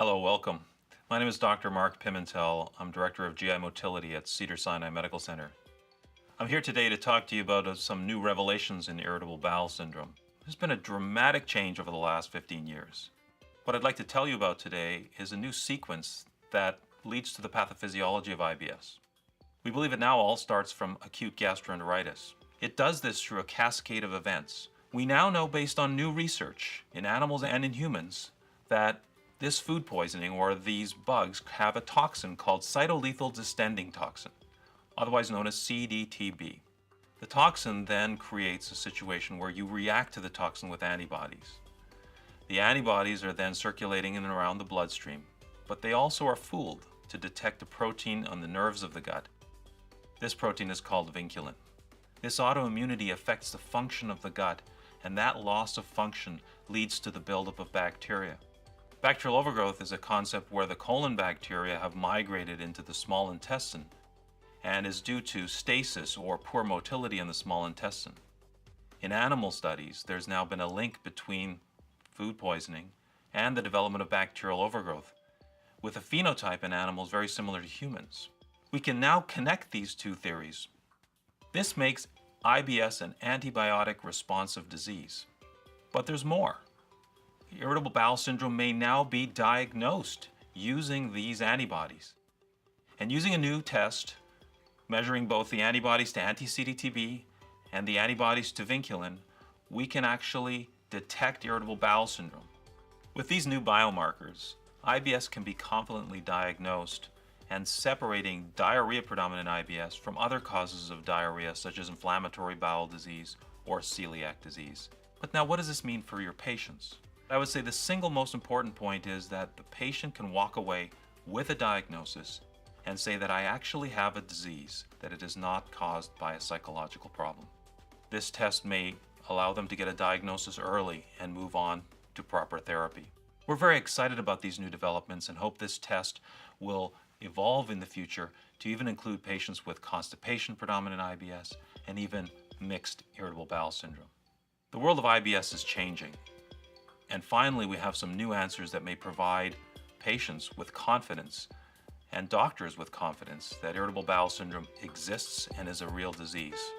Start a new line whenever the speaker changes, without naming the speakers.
Hello, welcome. My name is Dr. Mark Pimentel. I'm Director of GI Motility at Cedars-Sinai Medical Center. I'm here today to talk to you about some new revelations in irritable bowel syndrome. There's been a dramatic change over the last 15 years. What I'd like to tell you about today is a new sequence that leads to the pathophysiology of IBS. We believe it now all starts from acute gastroenteritis. It does this through a cascade of events. We now know, based on new research in animals and in humans, that this food poisoning, or these bugs, have a toxin called cytolethal distending toxin, otherwise known as CDTB. The toxin then creates a situation where you react to the toxin with antibodies. The antibodies are then circulating in and around the bloodstream, but they also are fooled to detect a protein on the nerves of the gut. This protein is called vinculin. This autoimmunity affects the function of the gut, and that loss of function leads to the buildup of bacteria. Bacterial overgrowth is a concept where the colon bacteria have migrated into the small intestine and is due to stasis or poor motility in the small intestine. In animal studies, there's now been a link between food poisoning and the development of bacterial overgrowth, with a phenotype in animals very similar to humans. We can now connect these two theories. This makes IBS an antibiotic responsive disease. But there's more. Irritable bowel syndrome may now be diagnosed using these antibodies. And using a new test measuring both the antibodies to anti-CDTB and the antibodies to vinculin, we can actually detect irritable bowel syndrome. With these new biomarkers, IBS can be confidently diagnosed, and separating diarrhea-predominant IBS from other causes of diarrhea such as inflammatory bowel disease or celiac disease. But now, what does this mean for your patients? I would say the single most important point is that the patient can walk away with a diagnosis and say that I actually have a disease, that it is not caused by a psychological problem. This test may allow them to get a diagnosis early and move on to proper therapy. We're very excited about these new developments and hope this test will evolve in the future to even include patients with constipation-predominant IBS and even mixed irritable bowel syndrome. The world of IBS is changing. And finally, we have some new answers that may provide patients with confidence and doctors with confidence that irritable bowel syndrome exists and is a real disease.